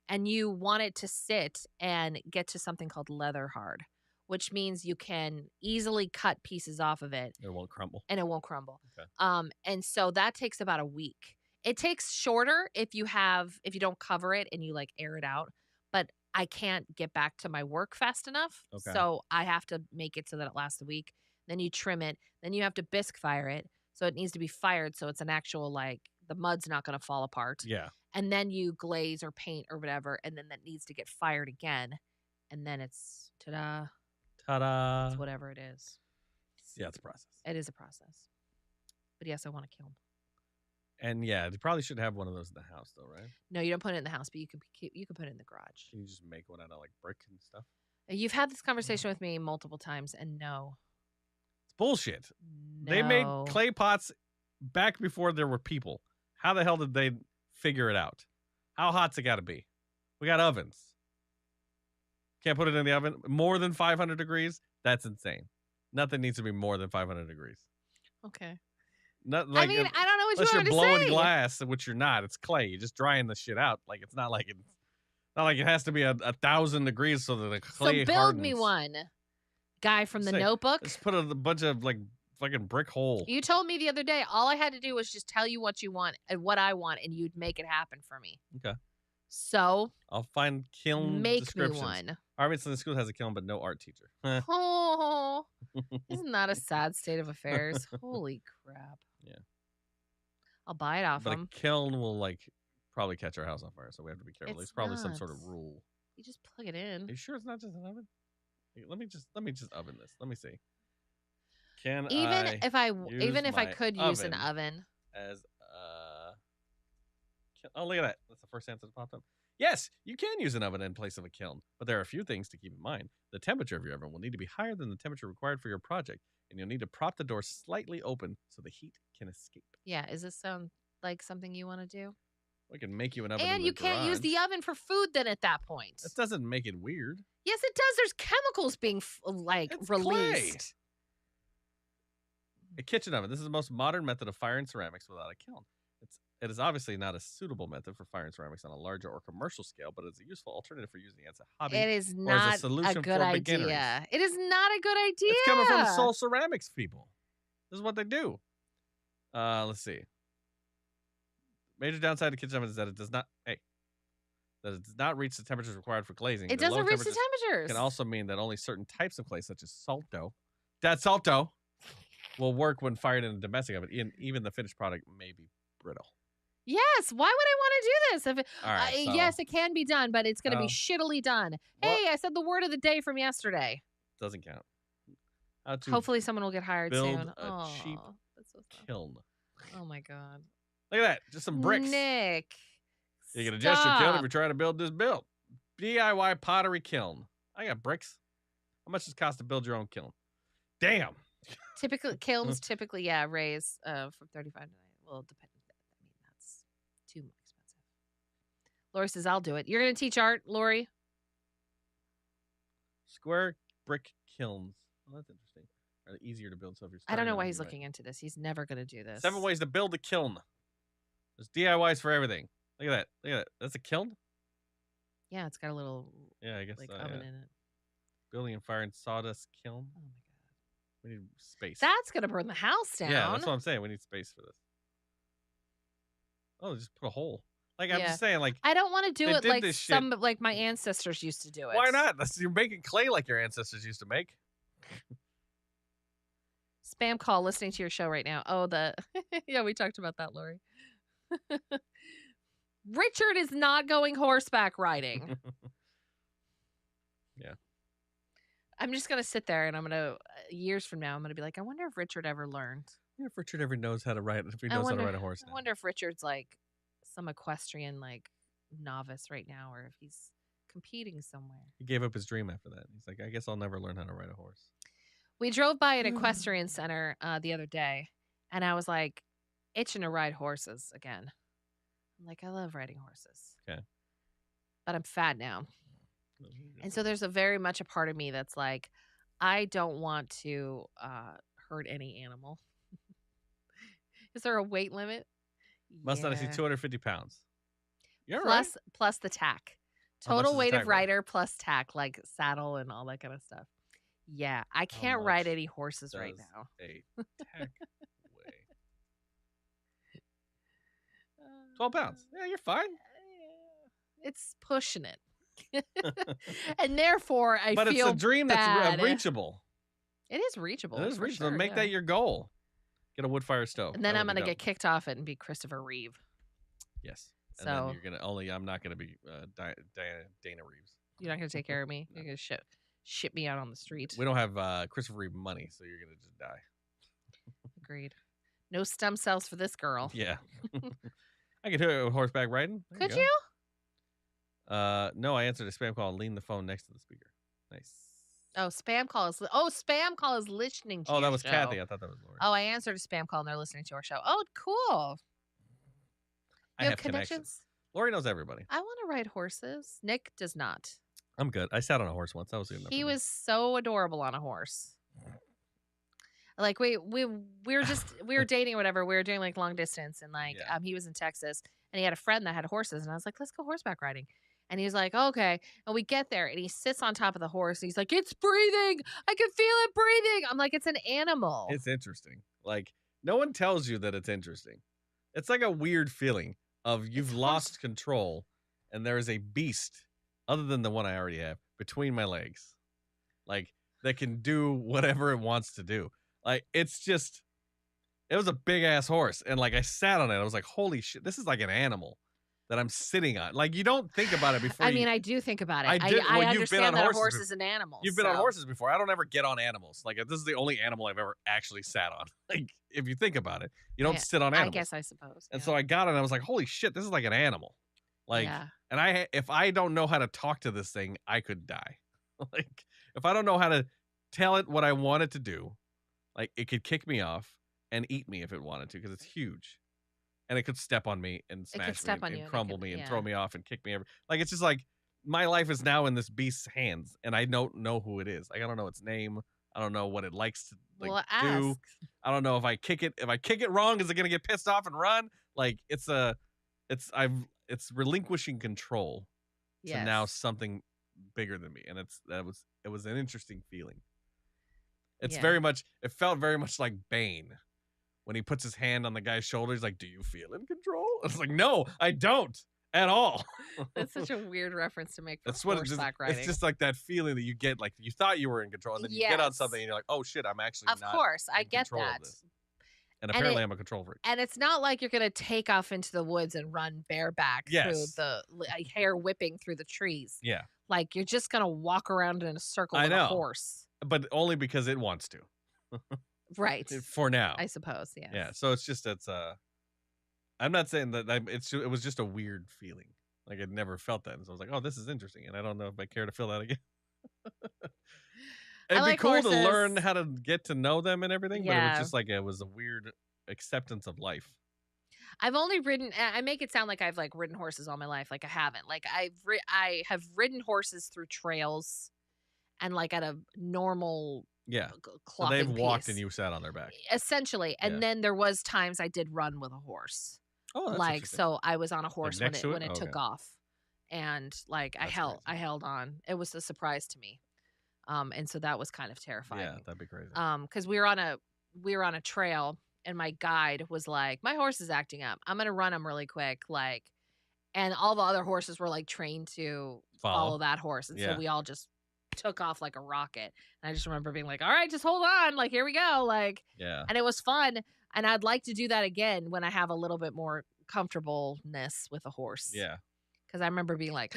And you want it to sit and get to something called leather hard, which means you can easily cut pieces off of it. It won't crumble. Okay. And so that takes about a week. It takes shorter if you don't cover it and you like air it out, but I can't get back to my work fast enough. Okay. So I have to make it so that it lasts a week. Then you trim it. Then you have to bisque fire it. So it needs to be fired. So it's an actual, like, the mud's not going to fall apart. Yeah. And then you glaze or paint or whatever. And then that needs to get fired again. And then it's ta-da. Ta-da. It's whatever it is. Yeah, it's a process. It is a process. But yes, I want a kiln. And yeah, you probably should have one of those in the house, though, right? No, you don't put it in the house, but you can put it in the garage. Can you just make one out of like brick and stuff? You've had this conversation with me multiple times, and no, it's bullshit. No. They made clay pots back before there were people. How the hell did they figure it out? How hot's it got to be? We got ovens. Can't put it in the oven more than 500 degrees. That's insane. Nothing needs to be more than 500 degrees. Okay. Not like, I mean, I don't know what you want to say. Unless you're blowing glass, which you're not. It's clay. You're just drying the shit out. Like it's not like it has to be 1,000 degrees so that the clay So build hardens. me one, guy from the Notebook. Just put a bunch of like fucking brick hole. You told me the other day all I had to do was just tell you what you want and what I want, and you'd make it happen for me. Okay. So I'll find kiln make me descriptions. one. Obviously, the school has a kiln, but no art teacher. Oh, isn't that a sad state of affairs? Holy crap. Yeah. I'll buy it off them. But a kiln will like probably catch our house on fire, so we have to be careful. There's probably some sort of rule. You just plug it in. Are you sure it's not just an oven? Let me just oven this. Let me see. Even if I could use an oven as oh, look at that. That's the first answer that popped up. Yes, you can use an oven in place of a kiln, but there are a few things to keep in mind. The temperature of your oven will need to be higher than the temperature required for your project, and you'll need to prop the door slightly open so the heat can escape. Yeah, does this sound like something you want to do? We can make you an oven. And you can't use the oven for food then at that point. That doesn't make it weird. Yes, it does. There's chemicals being released. Clay. A kitchen oven. This is the most modern method of firing ceramics without a kiln. It is obviously not a suitable method for firing ceramics on a larger or commercial scale, but it's a useful alternative for using it as a hobby. It is not a good idea. It is not a good idea. It's coming from Soul Ceramics people. This is what they do. Let's see. Major downside of kitchen oven is that it does not reach the temperatures required for glazing. It doesn't reach the temperatures. Can also mean that only certain types of clay, such as salt dough, D'Assalto will work when fired in a domestic oven. Even the finished product may be brittle. Yes. Why would I want to do this? If All right, so, yes, it can be done, but it's going to be shittily done. What? Hey, I said the word of the day from yesterday. Doesn't count. How to Hopefully someone will get hired build soon. a cheap that's so sad. kiln. Oh my God. Look at that. Just some bricks. Nick. You can adjust your kiln if you're trying to build this build. DIY pottery kiln. I got bricks. How much does it cost to build your own kiln? Damn. Typically, kilns raise from 35 to 90. Well, depend. I mean, that's too expensive. Lori says, I'll do it. You're going to teach art, Lori? Square brick kilns. Well, that's interesting. Are they easier to build? So if you're I don't know why he's looking into this. He's never going to do this. 7 ways to build a kiln. There's DIYs for everything. Look at that. Look at that. That's a kiln? Yeah, it's got a little I guess oven in it. Building and firing sawdust kiln. Oh my God. We need space. That's going to burn the house down. Yeah, that's what I'm saying. We need space for this. Oh, just put a hole. Like, I'm just saying, like, I don't want to do it like like my shit. ancestors used to do it. Why not? You're making clay like your ancestors used to make. Spam call listening to your show right now. Oh, yeah, we talked about that, Lori. Richard is not going horseback riding. Yeah. I'm just going to sit there and I'm going to, years from now, I'm going to be like, I wonder if Richard ever learned. I wonder if Richard ever knows how to ride, if he knows how to ride a horse now. I wonder if Richard's like some equestrian like novice right now, or if he's competing somewhere. He gave up his dream after that. He's like, I guess I'll never learn how to ride a horse. We drove by an equestrian center the other day, and I was like itching to ride horses again. I'm like, I love riding horses. Okay. But I'm fat now. And so there's a very much a part of me that's like, I don't want to hurt any animal. Is there a weight limit? Must not exceed 250 pounds. You're plus the tack. Total weight of rider plus tack, like saddle and all that kind of stuff. Yeah, I can't ride any horses right now. A tack weigh? 12 pounds. Yeah, you're fine. It's pushing it. And therefore, I feel But it's a dream bad. that's reachable. It is reachable. It is reachable. Sure, Make that your goal. Get a wood fire stove. And then I'm going to get kicked off it and be Christopher Reeve. Yes. So and then you're going to I'm not going to be Dana Reeves. You're not going to take care of me? No. You're going to ship me out on the street. We don't have Christopher Reeve money, so you're going to just die. Agreed. No stem cells for this girl. Yeah. I could do it with horseback riding. Could you? No, I answered a spam call and leaned the phone next to the speaker. Nice. Oh, spam call is listening to that your was show. Kathy. I thought that was Lori. Oh, I answered a spam call and they're listening to our show. Oh, cool. You have connections? Lori knows everybody. I want to ride horses. Nick does not. I'm good. I sat on a horse once. That was good enough. He was so adorable on a horse. Like we were dating or whatever. We were doing like long distance, and like he was in Texas and he had a friend that had horses, and I was like, let's go horseback riding. And he's like, okay. And we get there and he sits on top of the horse. And he's like, it's breathing. I can feel it breathing. I'm like, it's an animal. It's interesting. Like, no one tells you that it's interesting. It's like a weird feeling of you've lost control and there is a beast, other than the one I already have, between my legs. Like, that can do whatever it wants to do. Like, it was a big ass horse. And like, I sat on it. I was like, holy shit, this is like an animal that I'm sitting on. Like, you don't think about it before. I mean, I do think about it. I understand that a horse is an animal. You've been on horses before. I don't ever get on animals. Like, this is the only animal I've ever actually sat on. Like, if you think about it, you don't sit on animals. I guess I suppose. And so I got it and I was like, holy shit, this is like an animal. Like, and if I don't know how to talk to this thing, I could die. Like, if I don't know how to tell it what I want it to do, like, it could kick me off and eat me if it wanted to, because it's huge. And it could step on me and smash me and crumble me and throw me off and kick me. Like, it's just like, my life is now in this beast's hands, and I don't know who it is. Like, I don't know its name. I don't know what it likes to do. I don't know if I kick it. If I kick it wrong, is it gonna get pissed off and run? Like, it's relinquishing control to now something bigger than me, and it was an interesting feeling. It felt very much like Bane. When he puts his hand on the guy's shoulder, he's like, do you feel in control? I was like, no, I don't. at all. That's such a weird reference to make for That's what horseback riding. it's just like that feeling that you get, like you thought you were in control, and then you get on something Yes. and you're like, oh shit, I'm actually Of not course, I in get control that. of this. And And apparently it- I'm a control freak. And it's not like you're going to take off into the woods and run bareback through Yes. the hair whipping through the trees. Yeah. Like you're just going to walk around in a circle I with a know. horse. But only because it wants to. Right. For now. I suppose, yes. Yeah. So it's just I'm not saying that it was just a weird feeling. Like I'd never felt that. And so I was like, oh, this is interesting. And I don't know if I care to feel that again. It'd be like cool to learn horses. how to get to know them and everything, but it Yeah. was just like it was a weird acceptance of life. I've only ridden. I make it sound like I've like ridden horses all my life. Like I haven't. Like I have ridden horses through trails, and like at a normal Yeah. So clopping they've walked pace. and you sat on their back. Essentially, and Yeah. then there was times I did run with a horse. Oh, that's Like interesting. so, I was on a horse when next it to it? when it took Okay. off, and like That's I held on. It was a surprise to me, and so that was kind of terrifying. Yeah, that'd be crazy. Because we were on a trail, and my guide was like, "My horse is acting up. I'm gonna run him really quick." Like, and all the other horses were like trained to follow that horse, and Yeah. so we all just took off like a rocket. And I just remember being like, "All right, just hold on. Like, here we go." Like, Yeah. and it was fun. And I'd like to do that again when I have a little bit more comfortableness with a horse. Yeah. Because I remember being like,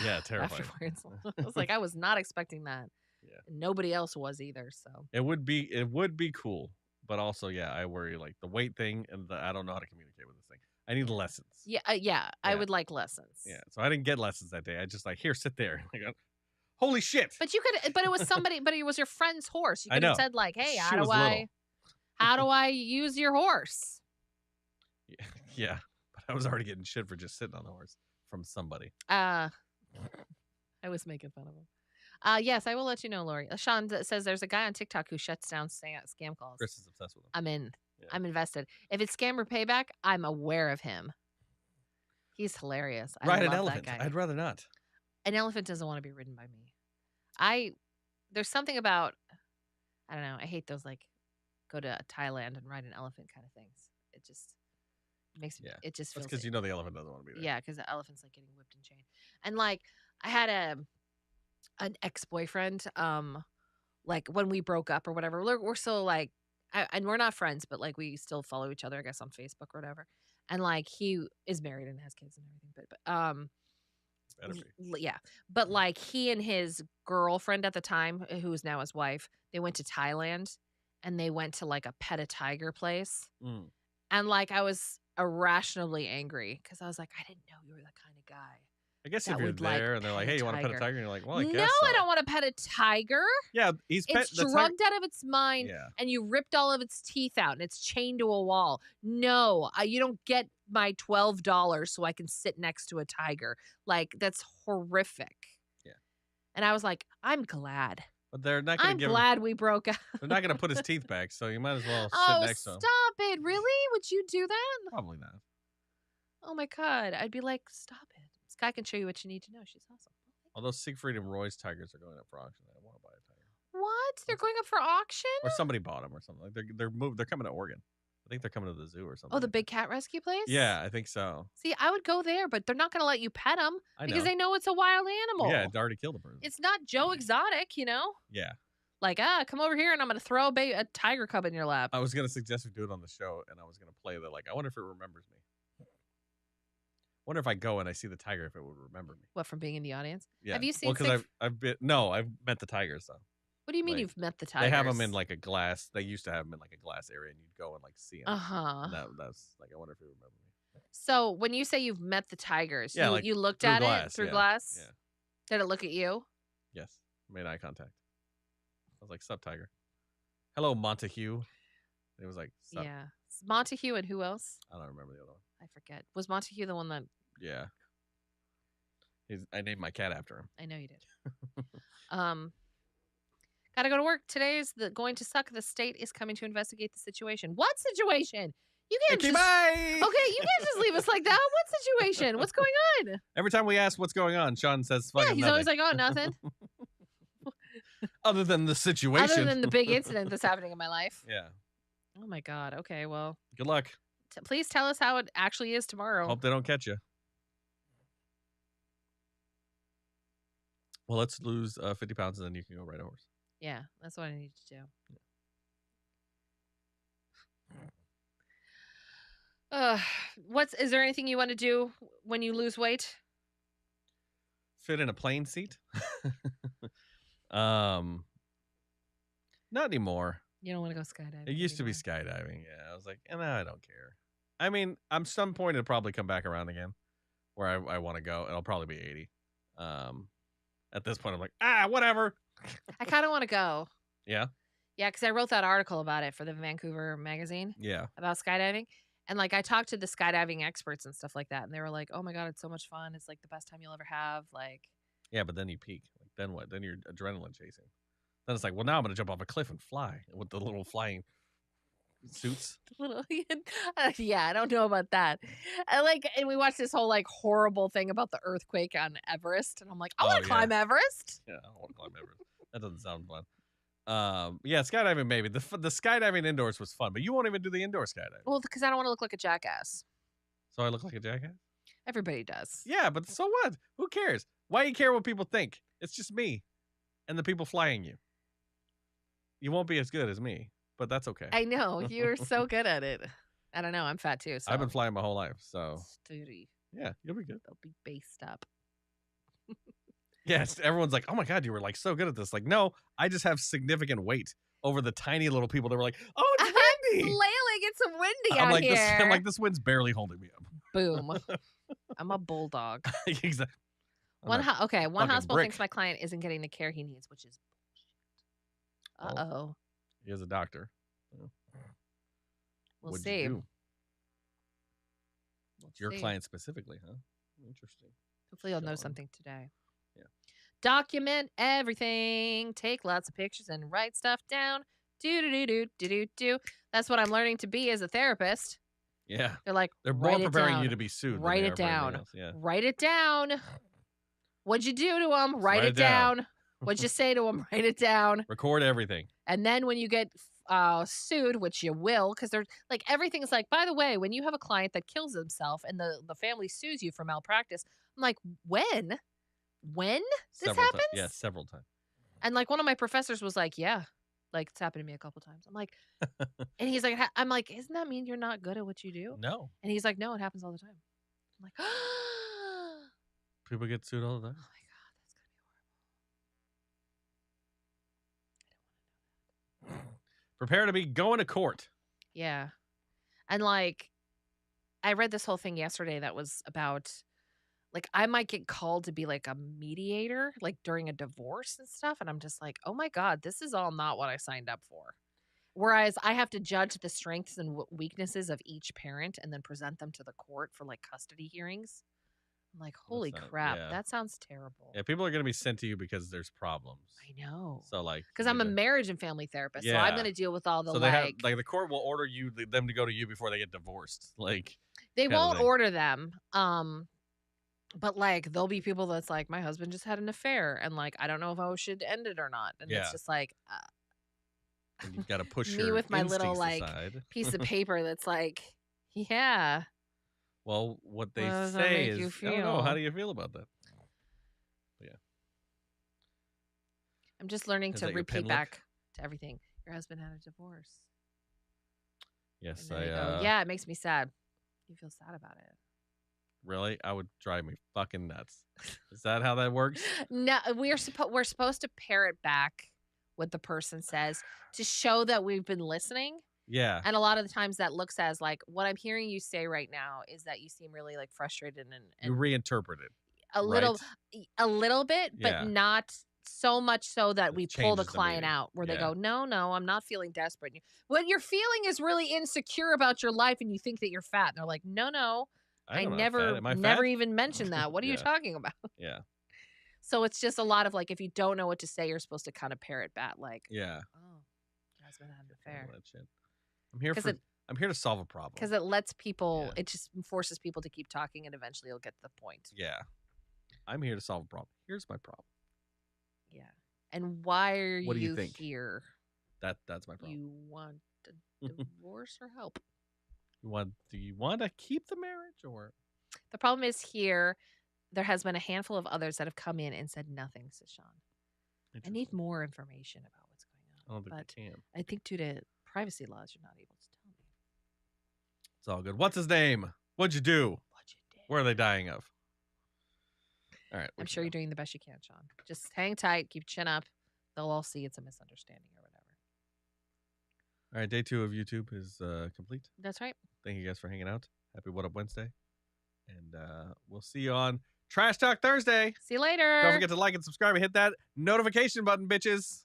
Yeah, terrifying. afterwards. I was like, I was not expecting that. Yeah. And nobody else was either. So It would be cool, but also, yeah, I worry like the weight thing and I don't know how to communicate with this thing. I need lessons. yeah, I Yeah. would like lessons. Yeah. So I didn't get lessons that day. I just like, here, sit there. Like, holy shit. But you could, but it was somebody, but it was your friend's horse. You I could have know. said like, hey, She how was do I, little. how do I use your horse? Yeah. But I was already getting shit for just sitting on the horse from somebody. I was making fun of him. Yes, I will let you know, Lori. Sean says there's a guy on TikTok who shuts down scam calls. Chris is obsessed with him. I'm in. Yeah. I'm invested. If it's scam or payback, I'm aware of him. He's hilarious. I Ride an love elephant. That guy. I'd rather not. An elephant doesn't want to be ridden by me. There's something about, I don't know. I hate those like go to Thailand and ride an elephant kind of things. It just makes Yeah. it just That's feels because you know the elephant doesn't want to be there. yeah, because the elephant's like getting whipped and chained. And like I had an ex-boyfriend, like when we broke up or whatever, we're still like and we're not friends, but like we still follow each other, I guess, on Facebook or whatever. And like he is married and has kids and everything, but Better be. yeah. But like he and his girlfriend at the time, who is now his wife, they went to Thailand and they went to like a pet a tiger place. Mm. And like I was irrationally angry because I was like, I didn't know you were the kind of guy. I guess that if you're would, like, there and they're like, pet a hey, you want to pet a tiger. tiger? And you're like, well, I No, guess so. I don't want to pet a tiger. Yeah, he's pet It's the tiger. drugged out of its mind, Yeah. and you ripped all of its teeth out, and it's chained to a wall. No, you don't get my $12 so I can sit next to a tiger. Like that's horrific. Yeah. And I was like, I'm glad. But they're not going I'm to give him, glad we broke up. they're not going to put his teeth back, so you might as well Oh, sit next to him. stop it! Really? Would you do that? Probably not. Oh my god! I'd be like, stop it. This guy can show you what you need to know. She's awesome. Although Siegfried and Roy's tigers are going up for auction. I want to buy a tiger. What? They're going up for auction? Or somebody bought them or something. Like they're coming to Oregon. I think they're coming to the zoo or something. Oh, the like big cat rescue place? that. Yeah, I think so. See, I would go there, but they're not going to let you pet them I because know. they know it's a wild animal. Yeah, it already killed a person. It's not Joe Exotic, you know? Yeah. Like, come over here and I'm going to throw a tiger cub in your lap. I was going to suggest we do it on the show, and I was going to play the, like, I wonder if it remembers me. Wonder if I go and I see the tiger, if it would remember me. What, from being in the audience? Yeah. Have you seen Because I've met the tigers, though. What do you mean like, you've met the tigers? They have them in, like, a glass. They used to have them in, like, a glass area, and you'd go and, like, see them. Uh-huh. That's, like, I wonder if it would remember me. So when you say you've met the tigers, Yeah, you, like, you looked through at it glass, through yeah, glass? Yeah. Did it look at you? Yes. Made eye contact. I was like, sup, tiger. Hello, Montague. And it was like, sup. Yeah. Montague and who else? I don't remember the other one. I forget. Was Montague the one that Yeah. I named my cat after him. I know you did? Gotta go to work. Today's going to suck. The state is coming to investigate the situation. What situation? You can't Okay, just bye. Okay, you can't just leave us like that. What situation? What's going on? Every time we ask what's going on, Sean says fucking Yeah, he's nothing. always like, oh, nothing. Other than the situation. Other than the big incident that's happening in my life. Yeah. Oh my god. Okay, well, Good luck. please tell us how it actually is tomorrow. Hope they don't catch you. Well, let's lose 50 pounds and then you can go ride a horse. Yeah, that's what I need to do. Is there anything you want to do when you lose weight? Fit in a plane seat? Not anymore. You don't want to go skydiving. It used to be anymore. skydiving. Yeah, I was like, no, I don't care. I mean, I'm some point it'll probably come back around again, where I want to go. It'll probably be 80. At this point, I'm like, whatever. I kind of want to go. Yeah. Yeah, because I wrote that article about it for the Vancouver magazine. Yeah. About skydiving. And like I talked to the skydiving experts and stuff like that, and they were like, "Oh my god, it's so much fun! It's like the best time you'll ever have." Like, yeah, but then you peak. Like, then what? Then you're adrenaline chasing. Then it's like, well, now I'm gonna jump off a cliff and fly with the little flying suits. Yeah, I don't know about that. And we watched this whole like horrible thing about the earthquake on Everest, and I'm like, I want to climb Everest. Yeah, I want to climb Everest. That doesn't sound fun. Yeah, skydiving maybe. The skydiving indoors was fun, but you won't even do the indoor skydiving. Well, because I don't want to look like a jackass. So I look like a jackass? Everybody does. Yeah, but so what? Who cares? Why do you care what people think? It's just me and the people flying you. You won't be as good as me, but that's okay. I know. You're so good at it. I don't know. I'm fat too. So I've been flying my whole life, so. Stooty. Yeah, you'll be good. They'll be based up. Yes, everyone's like, oh my God, you were like so good at this. Like, no, I just have significant weight over the tiny little people that were like, oh, it's windy. Flailing, it's windy I'm out like, here. I'm like, this wind's barely holding me up. Boom. I'm a bulldog. Exactly. One hospital brick. thinks my client isn't getting the care he needs, which is bullshit. Uh-oh. He is a doctor. We'll What'd see. you do? We'll Your see. client specifically, huh? Interesting. Hopefully you'll know Sean. something today. Yeah. Document everything. Take lots of pictures and write stuff down. Do. That's what I'm learning to be as a therapist. Yeah. They're like, They're more write it preparing down. you to be sued. Write than it they are for anything down. else. Yeah. Write it down. What'd you do to him? Write it down. What'd you say to him? Write it down. Record everything. And then when you get sued, which you will, because they're like everything's like, by the way, when you have a client that kills himself and the family sues you for malpractice, I'm like, when this happens? Yeah, several times. And like one of my professors was like, yeah, like it's happened to me a couple times. I'm like, and he's like, I'm like, isn't that mean you're not good at what you do? No. And he's like, no, it happens all the time. I'm like, People get sued all the time. oh my god, that's gonna be horrible. Prepare to be going to court. Yeah. And like I read this whole thing yesterday that was about like I might get called to be like a mediator like during a divorce and stuff, and I'm just like, "Oh my god, this is all not what I signed up for." Whereas I have to judge the strengths and weaknesses of each parent and then present them to the court for like custody hearings. I'm like, "Holy crap, that sounds terrible." Yeah, people are going to be sent to you because there's problems. I know. So like, because I'm a marriage and family therapist, so I'm going to deal with all the so they have, like the court will order them to go to you before they get divorced. Like they won't order them. But like there'll be people that's like, my husband just had an affair and like I don't know if I should end it or not. And it's just like and you've got to push me your with my little like aside. piece of paper that's like, yeah. Well, what they does that say make you is, I don't know. How feel? do you feel about that? Yeah. I'm just learning Is to that your pen repeat look? back to everything. Your husband had a divorce. Yes, And then I go, yeah, it makes me sad. You feel sad about it. Really? I would drive me fucking nuts. Is that how that works? No, we're supposed to parrot back what the person says to show that we've been listening. Yeah. And a lot of the times that looks as like, what I'm hearing you say right now is that you seem really like frustrated and you reinterpret it. a little bit, but not so much so that we pull the client out where they go, no, I'm not feeling desperate. What you're feeling is really insecure about your life and you think that you're fat. And they're like, no, I never even mentioned that. What are you talking about? Yeah. So it's just a lot of like, if you don't know what to say, you're supposed to kind of parrot back like, oh, your husband had an affair. That shit. I'm here to solve a problem. Because it lets people, it just forces people to keep talking and eventually you'll get to the point. Yeah. I'm here to solve a problem. Here's my problem. Yeah. And why are what do you you think? here? That's my problem. You want a divorce or help? Do you want to keep the marriage or? The problem is here there has been a handful of others that have come in and said nothing, says Sean. I need more information about what's going on. I don't think but they can. I think due to privacy laws, you're not able to tell me. It's all good. What's his name? What'd you do? Where are they dying of? All right. I'm sure you're doing the best you can, Sean. Just hang tight, keep your chin up. They'll all see it's a misunderstanding or whatever. All right, day 2 of YouTube is complete. That's right. Thank you guys for hanging out. Happy What Up Wednesday. And we'll see you on Trash Talk Thursday. See you later. Don't forget to like and subscribe and hit that notification button, bitches.